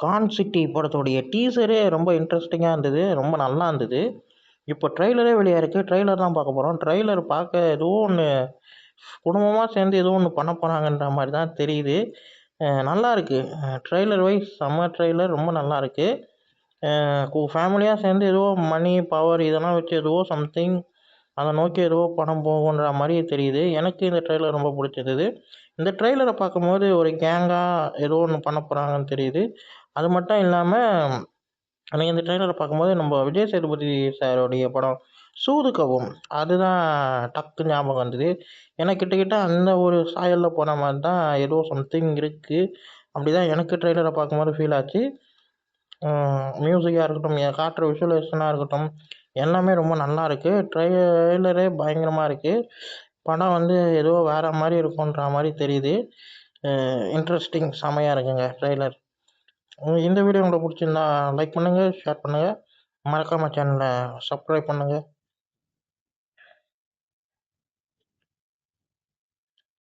Khan city படத்துடைய டீசரே ரொம்ப இன்ட்ரெஸ்டிங்காக இருந்தது, ரொம்ப நல்லா இருந்தது. இப்போ ட்ரெய்லரே வெளியாயிருக்கு. ட்ரெய்லர் தான் பார்க்க போகிறோம். ட்ரெய்லர் பார்க்க ஏதோ ஒன்று குடும்பமாக சேர்ந்து ஏதோ ஒன்று பண்ண போகிறாங்கன்ற மாதிரி தான் தெரியுது. நல்லா இருக்கு. ட்ரெய்லர் வைஸ் செம்ம ட்ரெய்லர், ரொம்ப நல்லா இருக்கு. ஃபேமிலியாக சேர்ந்து ஏதோ மணி, பவர் இதெல்லாம் வச்சு ஏதோ சம்திங் அதை நோக்கி ஏதோ படம் போகுன்ற மாதிரி தெரியுது. எனக்கு இந்த ட்ரெய்லர் ரொம்ப பிடிச்சிருந்தது. இந்த ட்ரெய்லரை பார்க்கும்போது ஒரு கேங்காக ஏதோ ஒன்று பண்ண போகிறாங்கன்னு தெரியுது. அது மட்டும் இல்லாமல் எனக்கு இந்த ட்ரெய்லரை பார்க்கும்போது நம்ம விஜய் சேதுபதி சாருடைய படம் சூதுகவும் அதுதான் டக்கு ஞாபகம் வந்தது. ஏன்னா கிட்டத்தட்ட அந்த ஒரு சாயலில் போன மாதிரி தான் ஏதோ சம்திங் இருக்குது. அப்படி தான் எனக்கு ட்ரெய்லரை பார்க்கும்போது ஃபீல் ஆச்சு. மியூசிக்காக இருக்கட்டும், காட்டுற விஷுவலைசேஷனாக இருக்கட்டும், எல்லாமே ரொம்ப நல்லா இருக்குது. ட்ரெய்லரே பயங்கரமாக இருக்குது. படம் வந்து ஏதோ வேறு மாதிரி இருக்குன்ற மாதிரி தெரியுது. இன்ட்ரெஸ்டிங் செமையாக இருக்குங்க ட்ரெய்லர். இந்த வீடியோ உங்களுக்கு பிடிச்சிருந்தா லைக் பண்ணுங்கள், ஷேர் பண்ணுங்கள், மறக்காமல் சேனலை சப்ஸ்கிரைப் பண்ணுங்கள்.